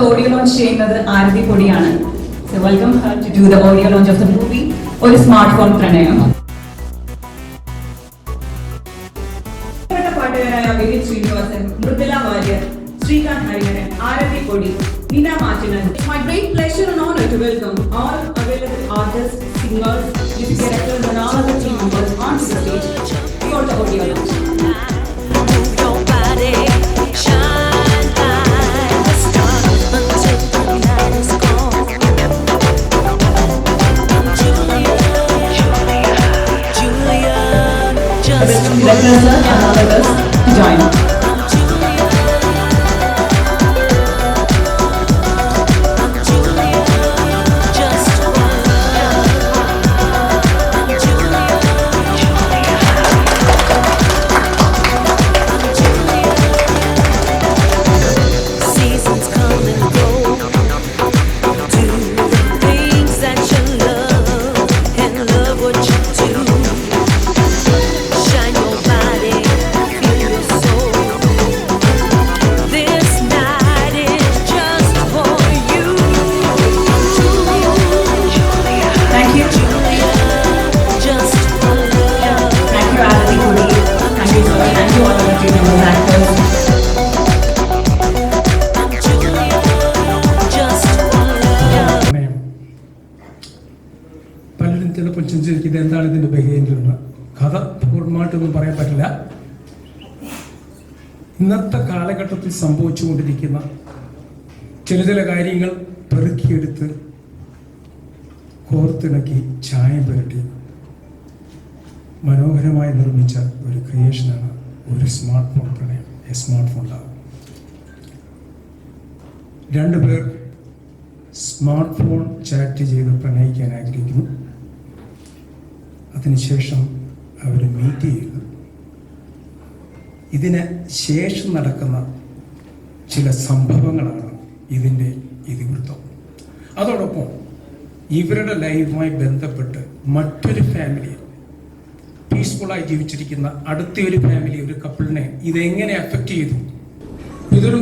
Audio launch ചെയ്യുന്നത് ആരതി പൊടിയാണ്. So welcome her to do the audio launch of the movie ഒരു smartphone പ്രണയം. പാട്ടുകാരായ വിനീത് ശ്രീനിവാസൻ, മൃദുല വാര്യർ, ശ്രീകാന്ത് ഹരിഹരൻ, ആരതി പൊടി, Neena മാർട്ടിനൻ. It's my great pleasure and honor to welcome all available artists, singers, music directors and all other team members onto the stage for the audio launch. Directors and others to join. പലരും ചിലപ്പോൾ ചിന്തിച്ചിരിക്കുന്നത് എന്താണ് ഇതിൻ്റെ behaviour. കഥ പൂർണ്ണമായിട്ടൊന്നും പറയാൻ പറ്റില്ല. ഇന്നത്തെ കാലഘട്ടത്തിൽ സംഭവിച്ചുകൊണ്ടിരിക്കുന്ന ചില കാര്യങ്ങൾ പെറുക്കിയെടുത്ത് കോർത്തിണക്കി ചായം പുരട്ടി മനോഹരമായി നിർമ്മിച്ച ഒരു ക്രിയേഷനാണ് ഒരു സ്മാർട്ട് ഫോൺ പ്രണയം. Smart phone love. രണ്ടുപേർ സ്മാർട്ട് ഫോൺ ചാറ്റ് ചെയ്ത് പ്രണയിക്കാൻ ആഗ്രഹിക്കുന്നു. അതിനുശേഷം അവർ മീറ്റ് ചെയ്യുന്നു. ഇതിന് ശേഷം നടക്കുന്ന ചില സംഭവങ്ങളാണ് ഇതിൻ്റെ ഇതിവൃത്തം. അതോടൊപ്പം ഇവരുടെ ലൈഫുമായി ബന്ധപ്പെട്ട് മറ്റൊരു ഫാമിലി, പീസ്ഫുള്ളായി ജീവിച്ചിരിക്കുന്ന അടുത്ത ഒരു ഫാമിലി, ഒരു കപ്പിളിനെ ഇതെങ്ങനെ അഫക്റ്റ് ചെയ്തു. ഇതൊരു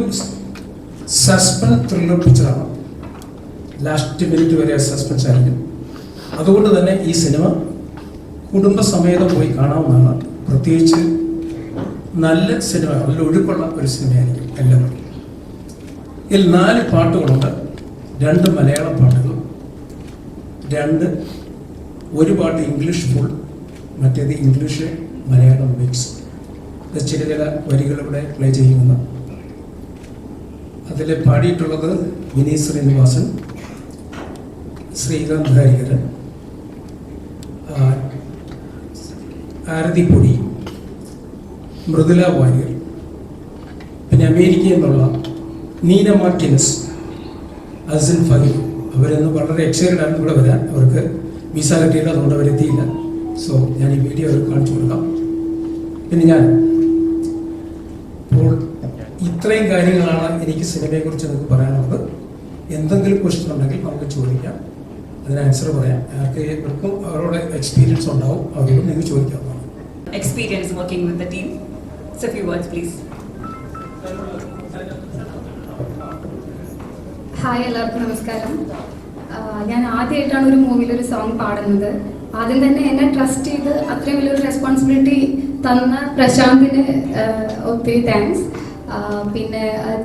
സസ്പെൻസ് ത്രില്ലർ പിക്ചറാണ്. ലാസ്റ്റ് മിനിറ്റ് വരെ സസ്പെൻസ് ആയിരിക്കും. അതുകൊണ്ട് തന്നെ ഈ സിനിമ കുടുംബസമേതം പോയി കാണാവുന്നതാണ്. പ്രത്യേകിച്ച് നല്ല സിനിമ, നല്ല ഒഴുക്കുള്ള ഒരു സിനിമയായിരിക്കും എല്ലാവരും. ഇതിൽ 4 പാട്ടുകളുണ്ട്. 2 മലയാളം പാട്ടുകൾ, ഒരു പാട്ട് ഇംഗ്ലീഷ് ഫുൾ, മറ്റേത് ഇംഗ്ലീഷ് മലയാളം മിക്സ്. ചില വരികൾ ഇവിടെ പ്ലേ ചെയ്യുന്ന അതിൽ പാടിയിട്ടുള്ളത് വിനീത് ശ്രീനിവാസൻ, ശ്രീകാന്ത് ഹരിഹരൻ, ആരതി പൊടി, മൃദുല വാര്യർ, പിന്നെ അമേരിക്കയിൽ നിന്നുള്ള നീന മാർട്ടിനസ്, അസിൻ ഫഹീം. അവരൊന്ന് വളരെ എക്സൈറ്റഡ് ആണ് ഇവിടെ വരാൻ. അവർക്ക് വിസ കിട്ടിയില്ല, അതുകൊണ്ട് അവരെത്തിയില്ല. സോ ഞാൻ ഈ വീഡിയോ അവർക്ക് കാണിച്ചു കൊടുക്കാം. പിന്നെ ഞാൻ ഇപ്പോൾ ഇത്രയും കാര്യങ്ങളാണ് എനിക്ക് സിനിമയെക്കുറിച്ച് നിങ്ങൾക്ക് പറയാനുള്ളത്. എന്തെങ്കിലും ക്വസ്റ്റ്യൻ ഉണ്ടെങ്കിൽ നമുക്ക് ചോദിക്കാം, അതിന് ആൻസർ പറയാം. ആർക്കും അവരുടെ എക്സ്പീരിയൻസ് ഉണ്ടാവും, അവരോട് നിങ്ങൾക്ക് ചോദിക്കാവുന്നതാണ്. Experience working with the team. So a few words please. Hi, എല്ലാവർക്കും നമസ്കാരം. ഞാൻ ആദ്യമായിട്ടാണ് ഒരു മൂവിയിൽ ഒരു സോങ് പാടുന്നത്. ആദ്യം തന്നെ എന്നെ ട്രസ്റ്റ് ചെയ്ത് അത്രയും വലിയൊരു റെസ്പോൺസിബിലിറ്റി തന്ന പ്രശാന്തിന് ഒത്തിരി താങ്ക്സ്. പിന്നെ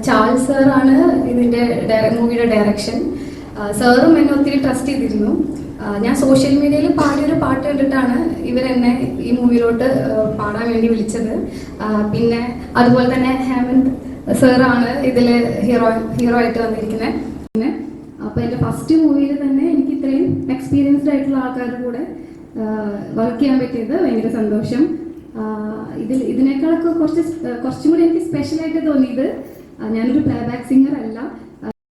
ചാൾസ് സാറാണ് ഇതിൻ്റെ മൂവിയുടെ ഡയറക്ഷൻ. സാറും എന്നെ ഒത്തിരി ട്രസ്റ്റ് ചെയ്തിരുന്നു. ഞാൻ സോഷ്യൽ മീഡിയയിൽ പാടിയൊരു പാട്ട് കണ്ടിട്ടാണ് ഇവരെന്നെ ഈ മൂവിയിലോട്ട് പാടാൻ വേണ്ടി വിളിച്ചത്. പിന്നെ അതുപോലെ തന്നെ ഹേമന്ത് സാറാണ് ഇതിൽ ഹീറോ ആയിട്ട് വന്നിരിക്കുന്നത്. പിന്നെ അപ്പോൾ എൻ്റെ ഫസ്റ്റ് മൂവിയിൽ തന്നെ എനിക്ക് ഇത്രയും എക്സ്പീരിയൻസ്ഡ് ആയിട്ടുള്ള ആൾക്കാരുടെ കൂടെ വർക്ക് ചെയ്യാൻ പറ്റിയത് ഭയങ്കര സന്തോഷം. ഇതിനേക്കാളൊക്കെ കുറച്ചും കൂടി എനിക്ക് സ്പെഷ്യലായിട്ട് തോന്നിയത്, ഞാനൊരു പ്ലേ ബാക്ക് സിംഗർ അല്ല.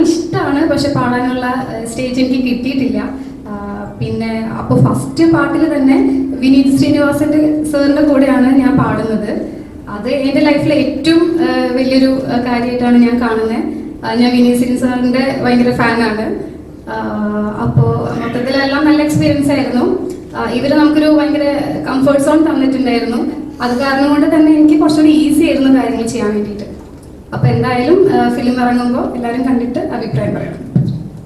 ഇഷ്ടമാണ്, പക്ഷെ പാടാനുള്ള സ്റ്റേജ് എനിക്ക് കിട്ടിയിട്ടില്ല. പിന്നെ അപ്പോൾ ഫസ്റ്റ് പാട്ടിൽ തന്നെ വിനീത് ശ്രീനിവാസൻ്റെ സാറിൻ്റെ കൂടെയാണ് ഞാൻ പാടുന്നത്. അത് എൻ്റെ ലൈഫിലെ ഏറ്റവും വലിയൊരു കാര്യമായിട്ടാണ് ഞാൻ കാണുന്നത്. ഞാൻ വിനീത് ശ്രീ സാറിൻ്റെ ഭയങ്കര ഫാനാണ്. അപ്പോൾ മൊത്തത്തിലെല്ലാം നല്ല എക്സ്പീരിയൻസ് ആയിരുന്നു. ഇവർ നമുക്കൊരു ഭയങ്കര കംഫർട്ട് സോൺ തന്നിട്ടുണ്ടായിരുന്നു. അത് കാരണം കൊണ്ട് തന്നെ എനിക്ക് കുറച്ചുകൂടി ഈസി ആയിരുന്നു കാര്യങ്ങൾ ചെയ്യാൻ വേണ്ടിയിട്ട്. അപ്പോൾ എന്തായാലും ഫിലിം ഇറങ്ങുമ്പോൾ എല്ലാവരും കണ്ടിട്ട് അഭിപ്രായം പറയണം.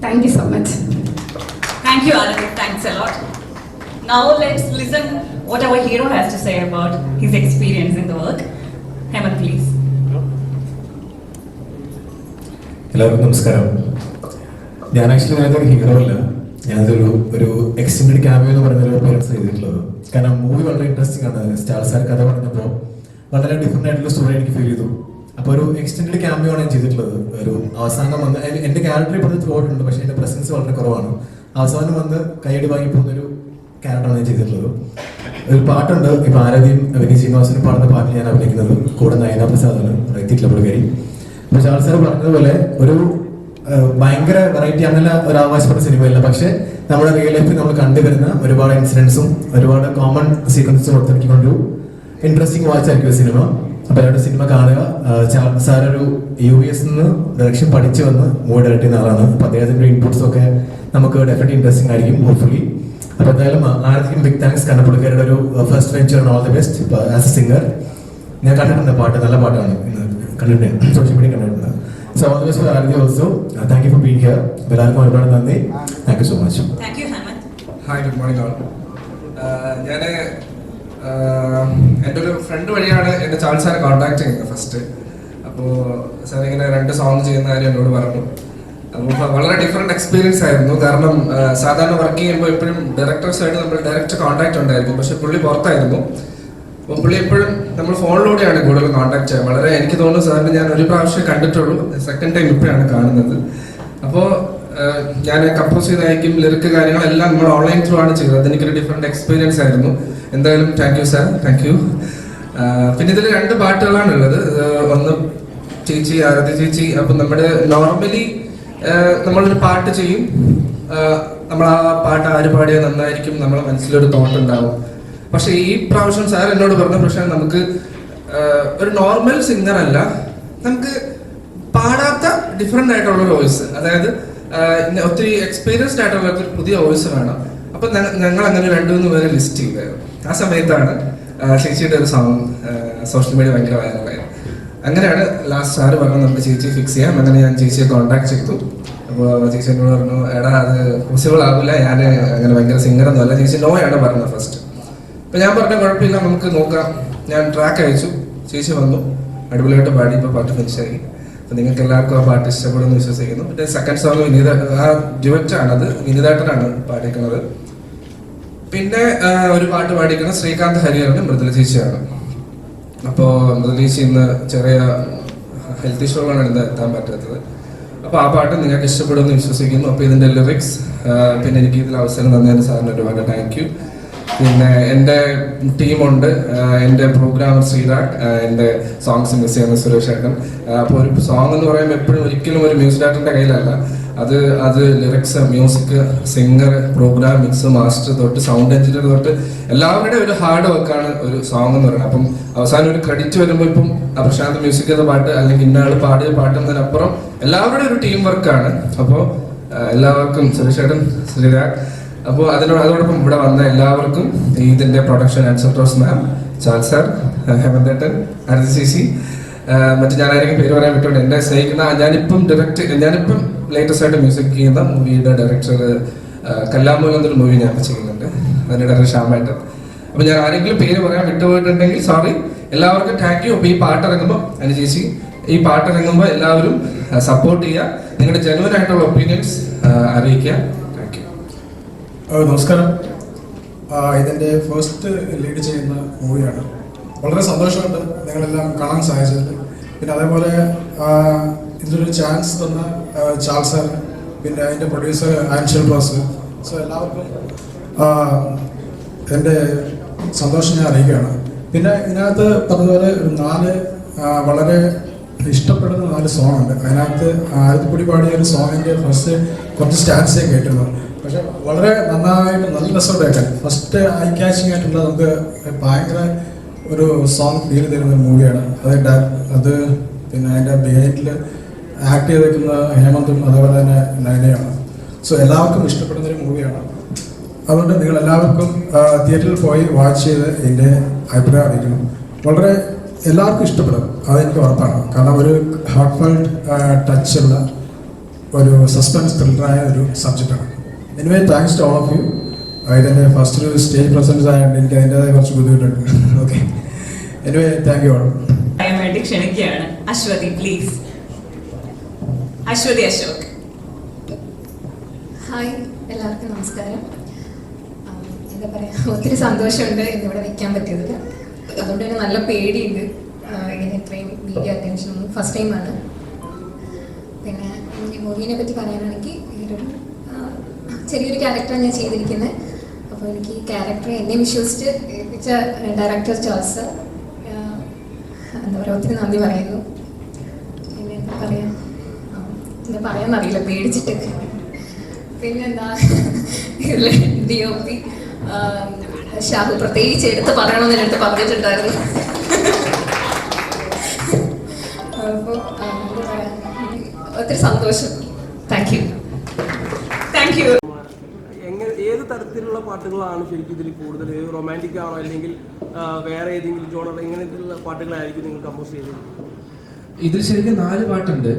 Thank you so much. Thank you, Aravind. Thanks a lot. Now let's listen what our hero has to say about his experience in the work. Hemant, please. എല്ലാവർക്കും നമസ്കാരം. ഞാൻ ആക്ച്വലി ഇതിനകത്തൊരു ഹീറോ അല്ല, ഞാനതൊരു എക്സ്റ്റൻഡഡ് ക്യാമിയോ എന്ന് പറഞ്ഞൊരു parents ചെയ്തിട്ടുള്ളത്. കാരണം movie വളരെ ഇൻട്രസ്റ്റിംഗ് ആണ്. സ്റ്റാർ സാർ കഥ പറഞ്ഞപ്പോൾ വളരെ ഡിഫറെൻ്റ് ആയിട്ടുള്ള സ്റ്റോറി എനിക്ക് ഫീൽ ചെയ്തു. അപ്പോൾ ഒരു എക്സ്റ്റൻഡഡ് ക്യാമിയോ ആണ് ഞാൻ ചെയ്തിട്ടുള്ളത്. ഒരു അവസാനം വന്ന് എൻ്റെ ക്യാരക്ടർ ഇപ്പോൾ ത്രോട്ടുണ്ട്, പക്ഷേ എൻ്റെ പ്രസൻസ് വളരെ കുറവാണ്. അവസാനം വന്ന് കൈയടി വാങ്ങി പോകുന്നൊരു ക്യാരക്ടറാണ് ഞാൻ ചെയ്തിട്ടുള്ളത്. ഒരു പാട്ടുണ്ട്, ഇപ്പോൾ ആരതിയും വിനീത് ശ്രീനിവാസനും പാടുന്ന പാട്ടിൽ ഞാൻ അഭിനയിക്കുന്നത്. കൂടെ നയന പ്രസാദാണ് എത്തിയിട്ടുള്ള പുള്ളിക്കാരി. അപ്പോൾ ചാൾസ് സാർ പറഞ്ഞതുപോലെ ഒരു ഭയങ്കര വെറൈറ്റി അങ്ങനെ ഒരു ആവാസപ്പെട്ട സിനിമയല്ല, പക്ഷേ നമ്മുടെ റിയൽ ലൈഫിൽ നമ്മൾ കണ്ടുവരുന്ന ഒരുപാട് ഇൻസിഡൻസും ഒരുപാട് കോമൺ സീക്വൻസും ഒത്തിറക്കിക്കൊണ്ടൊരു ഇൻട്രസ്റ്റിംഗ് വാച്ചായിരിക്കും സിനിമ. അപ്പോൾ എല്ലാവരുടെ സിനിമ കാണുക. ചാൾസ് സാർ ഒരു US നിന്ന് ഡയറക്ഷൻ പഠിച്ചു വന്ന് മൂവി ഡയറക്ട് ചെയ്യുന്ന ആളാണ്. അപ്പോൾ അദ്ദേഹത്തിൻ്റെ ഇൻപുട്സ് ഒക്കെ നമുക്ക് ഡെഫിനറ്റ്ലി ഇൻട്രസ്റ്റിംഗ് ആയിരിക്കും ഹോപ്പ്ഫുള്ളി. അപ്പോൾ എന്തായാലും ആർക്കും ബിഗ് താങ്ക്സ്. കാരണം പുള്ളിക്കാരുടെ ഒരു ഫസ്റ്റ് വെഞ്ചർ ആണ്. All the best as A singer. ഞാൻ കണ്ടിട്ടുണ്ട് പാട്ട്, നല്ല പാട്ടാണ്. കണ്ടിട്ടുണ്ട്, സോഷ്യൽ മീഡിയ കണ്ടിട്ടുണ്ട്. So all the best for Aarti also. Thank you for being here. എല്ലാവർക്കും ഒരുപാട് നന്ദി. Thank you so much. Thank you, Hemant. Hi, good morning ആൾ. ഞാൻ എൻ്റെ ഒരു ഫ്രണ്ട് വഴിയാണ് എൻ്റെ ചാൾസ് സാറെ കോൺടാക്ട് ചെയ്യുന്നത് ഫസ്റ്റ്. അപ്പോൾ സാർ ഇങ്ങനെ 2 സോങ് ചെയ്യുന്ന കാര്യം എന്നോട് പറഞ്ഞു. അപ്പോൾ വളരെ ഡിഫറെൻറ്റ് എക്സ്പീരിയൻസ് ആയിരുന്നു. കാരണം സാധാരണ വർക്ക് ചെയ്യുമ്പോൾ എപ്പോഴും ഡയറക്ടേഴ്സായിട്ട് നമ്മൾ ഡയറക്റ്റ് കോൺടാക്ട് ഉണ്ടായിരിക്കും. പക്ഷെ പുള്ളി പുറത്തായിരുന്നു. അപ്പോൾ പുള്ളി എപ്പോഴും നമ്മൾ ഫോണിലൂടെയാണ് കൂടുതൽ കോൺടാക്ട് ചെയ്യുക. വളരെ എനിക്ക് തോന്നുന്നു സാറിന് ഞാൻ ഒരു പ്രാവശ്യം കണ്ടിട്ടുള്ളൂ, സെക്കൻഡ് ടൈം ഇപ്പോഴാണ് കാണുന്നത്. അപ്പോൾ ഞാൻ കമ്പോസ് ചെയ്തായിരിക്കും ലിറിക്ക് കാര്യങ്ങളെല്ലാം നമ്മൾ ഓൺലൈൻ ത്രൂ ആണ് ചെയ്തത്. അതെനിക്കൊരു ഡിഫറെൻറ്റ് എക്സ്പീരിയൻസ് ആയിരുന്നു. എന്തായാലും thank you sir, thank you. പിന്നെ ഇതിൽ 2 പാട്ടുകളാണ് ഉള്ളത്. ഒന്ന് ചേച്ചി, ആരതി ചേച്ചി. അപ്പം നമ്മുടെ നോർമലി നമ്മളൊരു പാട്ട് ചെയ്യും, നമ്മൾ ആ പാട്ട് ആര് പാടിയാൽ നന്നായിരിക്കും നമ്മളെ മനസ്സിലൊരു തോട്ട് ഉണ്ടാവും. പക്ഷെ ഈ പ്രാവശ്യം സാർ എന്നോട് പറഞ്ഞ പ്രശ്നം, നമുക്ക് ഒരു നോർമൽ സിംഗർ അല്ല, നമുക്ക് പാടാത്ത ഡിഫറെൻ്റ് ആയിട്ടുള്ളൊരു വോയിസ്, അതായത് ഒത്തിരി എക്സ്പീരിയൻസ്ഡ് ആയിട്ടുള്ള ഒരു പുതിയ വോയിസ് വേണം. അപ്പം ഞങ്ങൾ അങ്ങനെ 2-3 പേരെ ലിസ്റ്റ് ചെയ്തായിരുന്നു. ആ സമയത്താണ് ചേച്ചിയുടെ ഒരു സോങ് സോഷ്യൽ മീഡിയ ഭയങ്കര വൈറലായത്. അങ്ങനെയാണ് ലാസ്റ്റ് സാറ് പറഞ്ഞു നമുക്ക് ചേച്ചി ഫിക്സ് ചെയ്യാം. അങ്ങനെ ഞാൻ ചേച്ചിയെ കോൺടാക്ട് ചെയ്തു. അപ്പോൾ ചേച്ചി എന്നോട് പറഞ്ഞു, എടാ അത് പോസിബിൾ ആകില്ല, ഞാൻ അങ്ങനെ ഭയങ്കര സിംഗറൊന്നും അല്ല. ചേച്ചി നോയാണ് പറഞ്ഞത് ഫസ്റ്റ്. അപ്പോൾ ഞാൻ പറഞ്ഞ കുഴപ്പമില്ല, നമുക്ക് നോക്കാം. ഞാൻ ട്രാക്ക് അയച്ചു, ചേച്ചി വന്നു, അടിപൊളിയായിട്ട് പാടി. ഇപ്പോൾ പാട്ട് ഫിനിഷായി. അപ്പോൾ നിങ്ങൾക്ക് എല്ലാവർക്കും ആ പാട്ട് ഇഷ്ടപ്പെടുമെന്ന് വിശ്വസിക്കുന്നു. പിന്നെ സെക്കൻഡ് സോങ് ആ ഡ്യുവറ്റാണത്, വിനീതേട്ടനാണ് പാടിക്കുന്നത്. പിന്നെ ഒരു പാട്ട് പാടിക്കുന്നത് ശ്രീകാന്ത് ഹരിഹരനും മൃദുല ചേച്ചിയാണ്. അപ്പോൾ മൃദുല ചേച്ചി ഇന്ന് ചെറിയ ഹെൽത്ത് ഇഷ്യൂകളാണ് ഇന്ന് എത്താൻ പറ്റാത്തത്. അപ്പോൾ ആ പാട്ട് നിങ്ങൾക്ക് ഇഷ്ടപ്പെടുമെന്ന് വിശ്വസിക്കുന്നു. അപ്പോൾ ഇതിൻ്റെ ലിറിക്സ്, പിന്നെ എനിക്ക് ഇതിൽ അവസരം തന്നതിന് സാറിന് ഒരുപാട് താങ്ക് യു. പിന്നെ എൻ്റെ ടീമുണ്ട്, എൻ്റെ പ്രോഗ്രാമർ ശ്രീരാഗ്, എൻ്റെ സോങ്സ് മിസ് ചെയ്യുന്ന സുരേഷ് ഏട്ടൻ. അപ്പോൾ ഒരു സോങ് എന്ന് പറയുമ്പോൾ എപ്പോഴും ഒരിക്കലും ഒരു മ്യൂസിക് ഡയറക്ടറിൻ്റെ കയ്യിലല്ല. അത് lyrics, music, singer, program, mix, master തൊട്ട് സൗണ്ട് എഞ്ചിനീയർ തൊട്ട് എല്ലാവരുടെയും ഒരു ഹാർഡ് വർക്കാണ് ഒരു സോങ് എന്ന് പറയുന്നത്. അപ്പം അവസാനം ഒരു ക്രെഡിറ്റ് വരുമ്പോൾ ഇപ്പം പ്രശാന്ത് മ്യൂസിക് ചെയ്ത പാട്ട് അല്ലെങ്കിൽ ഇന്നയാൾ പാടിയ പാട്ട് എന്നതിനപ്പുറം എല്ലാവരുടെയും ഒരു ടീം വർക്കാണ്. അപ്പോൾ എല്ലാവർക്കും സുരേഷ് ഏട്ടൻ, ശ്രീരാഗ്. അപ്പോൾ അതോടൊപ്പം ഇവിടെ വന്ന എല്ലാവർക്കും, ഇതിൻ്റെ production and ma'am, Charles sir, ഹേമന്തേട്ടൻ, ആരതി ചേച്ചി, മറ്റു ഞാനായിരിക്കും പേര് പറയാൻ പറ്റുള്ളൂ. എന്നെ സ്നേഹിക്കുന്ന ഞാനിപ്പം ലേറ്റസ്റ്റ് ആയിട്ട് മ്യൂസിക് ചെയ്യുന്ന മൂവിയുടെ ഡയറക്ടർ കല്ലാമൂലം എന്നൊരു മൂവി ഞാൻ ചെയ്യുന്നുണ്ട്. അതിൻ്റെ ഡയറക്ടർ ശ്യാമേട്ടൻ. അപ്പോൾ ഞാൻ ആരെങ്കിലും പേര് പറയാൻ വിട്ടുപോയിട്ടുണ്ടെങ്കിൽ സോറി. എല്ലാവർക്കും താങ്ക് യു. അപ്പോൾ ഈ പാട്ട് ഇറങ്ങുമ്പോൾ അനു ചേച്ചി, ഈ പാട്ട് ഇറങ്ങുമ്പോൾ എല്ലാവരും സപ്പോർട്ട് ചെയ്യുക, നിങ്ങളുടെ ജെനുവൻ ആയിട്ടുള്ള ഒപ്പീനിയൻസ് അറിയിക്കുക. Thank you. നമസ്കാരം. ഇതിൻ്റെ ഫസ്റ്റ് ലീഡ് ചെയ്യുന്ന മൂവിയാണ്. വളരെ സന്തോഷമുണ്ട് നിങ്ങളെല്ലാം കാണാൻ സാധിച്ചത്. പിന്നെ അതേപോലെ ഇതിലൊരു ചാൻസ് തന്ന ചാൾസ് സാർ, പിന്നെ അതിൻ്റെ പ്രൊഡ്യൂസർ ആൻഷ്യൽ ബോസ്. സോ എല്ലാവർക്കും എൻ്റെ സന്തോഷം ഞാൻ അറിയിക്കുകയാണ്. പിന്നെ ഇതിനകത്ത് പറഞ്ഞതുപോലെ 4 വളരെ ഇഷ്ടപ്പെടുന്ന 4 സോങ് ഉണ്ട്. അതിനകത്ത് ആരതിപ്പൊടി പാടിയ ഒരു സോങ്ങിൻ്റെ ഫസ്റ്റ് കുറച്ച് സ്റ്റാൻസേ കേട്ടിരുന്നു. പക്ഷെ വളരെ നന്നായിട്ട് നല്ല രസമുണ്ട് കേൾക്കാൻ. ഫസ്റ്റ് ഐ ക്യാച്ചിങ് ആയിട്ടുള്ള നമുക്ക് ഭയങ്കര ഒരു സോങ് ഫീൽ തരുന്ന ഒരു മൂവിയാണ്. അത് പിന്നെ അതിൻ്റെ ബിഹൈൻഡിൽ ആക്ട് ചെയ്തേക്കുന്ന ഹേമന്തും അതേപോലെ തന്നെ നയനയാണ്. സോ എല്ലാവർക്കും ഇഷ്ടപ്പെടുന്നൊരു മൂവിയാണ്. അതുകൊണ്ട് നിങ്ങൾ എല്ലാവർക്കും തിയേറ്ററിൽ പോയി വാച്ച് ചെയ്ത് എൻ്റെ അഭിപ്രായം അറിയിക്കണം. വളരെ എല്ലാവർക്കും ഇഷ്ടപ്പെടും, അതെനിക്ക് ഉറപ്പാണ്. കാരണം ഒരു ഹാർട്ട് ഫെൽറ്റ് ടച്ചുള്ള ഒരു സസ്പെൻസ് ത്രില്ലറായ ഒരു സബ്ജക്റ്റാണ്. Anyway thanks to all of you. ഇതിൻ്റെ ഫസ്റ്റ് ഒരു സ്റ്റേജ് പ്രസൻസ് ആയതുകൊണ്ട് എനിക്ക് അതിൻ്റെതായ കുറച്ച് ബുദ്ധിമുട്ടുണ്ട്. Okay, anyway thank you all. പറയാൻ വേണ്ടി ക്ഷണിക്കുകയാണ്. അശ്വതി പ്ലീസ്. അശ്വതി അശോക്. ഹായ്, എല്ലാവർക്കും നമസ്കാരം. എന്താ പറയുക, ഒത്തിരി സന്തോഷമുണ്ട് ഇന്നിവിടെ നിൽക്കാൻ പറ്റിയതിൽ. അതുകൊണ്ട് തന്നെ നല്ല പേടിയുണ്ട്. ഇങ്ങനെ ഇത്രയും മീഡിയ അറ്റൻഷൻ ഫസ്റ്റ് ടൈമാണ്. പിന്നെ ഈ മൂവീനെ പറ്റി പറയാനാണെങ്കിൽ ഇതൊരു ചെറിയൊരു ക്യാരക്ടറാണ് ഞാൻ ചെയ്തിരിക്കുന്നത്. അപ്പോൾ എനിക്ക് ഈ ക്യാരക്ടർ എന്നെ വിശ്വസിച്ച് ഏൽപ്പിച്ച ഡയറക്ടർ ചാൾസ്, എന്താ പറയുക, ഒത്തിരി നന്ദി പറയുന്നു. പിന്നെ എന്താ പറയുക, എന്താ പറയാന്നറിയില്ല, പേടിച്ചിട്ട്. പിന്നെന്താ, ഇതിൽ DOP ഷാഹു പ്രത്യേകിച്ച് എടുത്ത് പറയണമെന്ന് എൻ്റെ പറഞ്ഞിട്ടുണ്ടായിരുന്നു. അപ്പോൾ ഒത്തിരി സന്തോഷം. Thank you. Thank you. ഏത് തരത്തിലുള്ള പാട്ടുകളാണ് ശരിക്കും ഇതിൽ കൂടുതൽ? റൊമാൻറ്റിക് ആണോ അല്ലെങ്കിൽ വേറെ ഏതെങ്കിലും ജോണർ, ഇങ്ങനത്തെയുള്ള പാട്ടുകളായിരിക്കും നിങ്ങൾ കമ്പോസ് ചെയ്തത്? ഇതിൽ ശരിക്കും 4 പാട്ടുണ്ട്,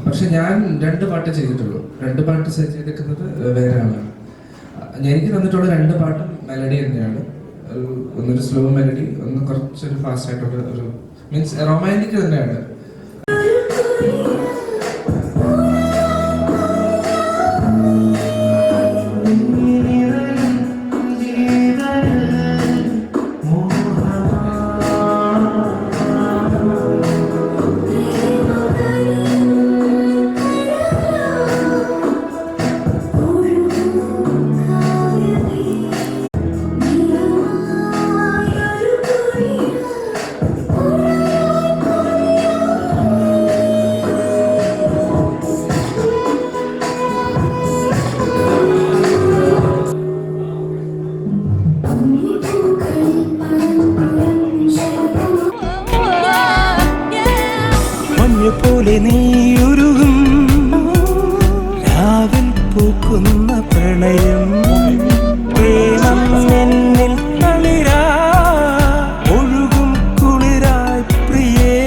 പക്ഷെ ഞാൻ 2 പാട്ട് ചെയ്തിട്ടുള്ളൂ. 2 പാട്ട് ചെയ്തിരിക്കുന്നത് വേറെ ആളാണ്. എനിക്ക് തന്നിട്ടുള്ള 2 പാട്ടും മെലഡി തന്നെയാണ്. ഒന്നൊരു സ്ലോ മെലഡി, ഒന്ന് കുറച്ചൊരു ഫാസ്റ്റ് ആയിട്ടുള്ള ഒരു മീൻസ് റൊമാൻറ്റിക് തന്നെയാണ്. പോലെ നീയുരുകും രാവിൽ പൂക്കുന്ന പ്രണയം പ്രേമം എന്നിൽ തളിരാ ഒഴുകും കുളിരായി പ്രിയേ.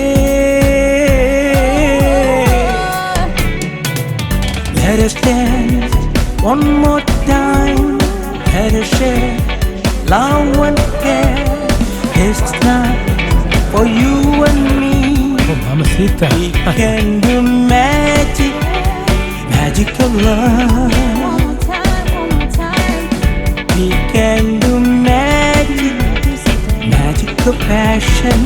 Let us dance one more time, let us share love and care. It's time for you and me. Mamacita. We can do magic, magical love. We can do magic, magical passion.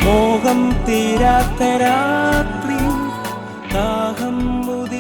മോഹം തീരാത്ത രാത്രി ദാഹം മുതി